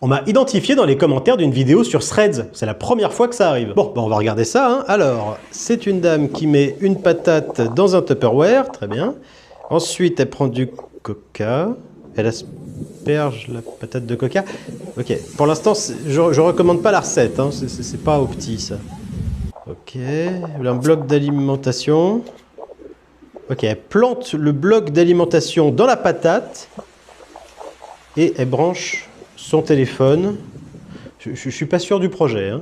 On m'a identifié dans les commentaires d'une vidéo sur Threads. C'est la première fois que ça arrive. Bon, on va regarder ça. Hein. Alors, c'est une dame qui met une patate dans un Tupperware. Très bien. Ensuite, elle prend du coca. Elle asperge la patate de coca. Ok. Pour l'instant, je recommande pas la recette. Hein. C'est pas au petit, ça. Ok. Un bloc d'alimentation. Ok. Elle plante le bloc d'alimentation dans la patate. Et elle branche son téléphone. Je suis pas sûr du projet. Hein.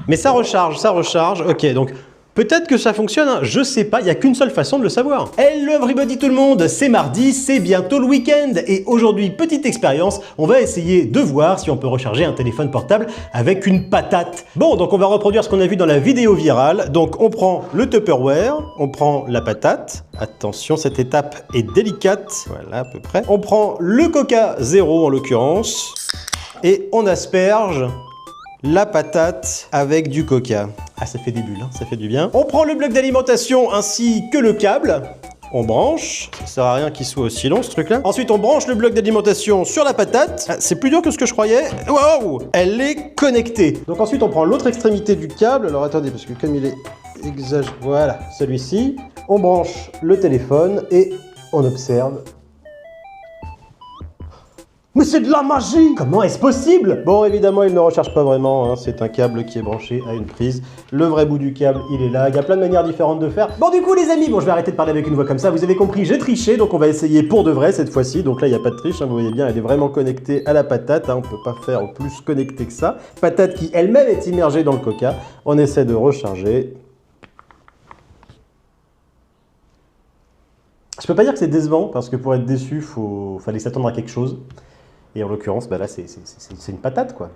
Mais ça recharge, ça recharge. Ok, donc peut-être que ça fonctionne, hein. Je sais pas, il n'y a qu'une seule façon de le savoir. Hello everybody tout le monde, c'est mardi, c'est bientôt le week-end. Et aujourd'hui, petite expérience, on va essayer de voir si on peut recharger un téléphone portable avec une patate. Bon, donc on va reproduire ce qu'on a vu dans la vidéo virale. Donc on prend le Tupperware, on prend la patate. Attention, cette étape est délicate. Voilà, à peu près. On prend le Coca Zéro en l'occurrence. Et on asperge la patate avec du coca. Ah, ça fait des bulles, hein, ça fait du bien. On prend le bloc d'alimentation ainsi que le câble. On branche. Ça sert à rien qu'il soit aussi long, ce truc-là. Ensuite, on branche le bloc d'alimentation sur la patate. Ah, c'est plus dur que ce que je croyais. Waouh! Elle est connectée. Donc ensuite, on prend l'autre extrémité du câble. Alors attendez, parce que comme il est exagéré... Voilà, celui-ci. On branche le téléphone et on observe. Mais c'est de la magie! Comment est-ce possible? Bon, évidemment, il ne recharge pas vraiment, hein. C'est un câble qui est branché à une prise. Le vrai bout du câble, il est là. Il y a plein de manières différentes de faire. Bon, du coup, les amis, je vais arrêter de parler avec une voix comme ça. Vous avez compris, j'ai triché, donc on va essayer pour de vrai cette fois-ci. Donc là, il n'y a pas de triche, hein. Vous voyez bien, elle est vraiment connectée à la patate, hein. On ne peut pas faire plus connecté que ça. Patate qui elle-même est immergée dans le coca. On essaie de recharger. Je peux pas dire que c'est décevant, parce que pour être déçu, fallait s'attendre à quelque chose. Et en l'occurrence, bah là, c'est une patate, quoi.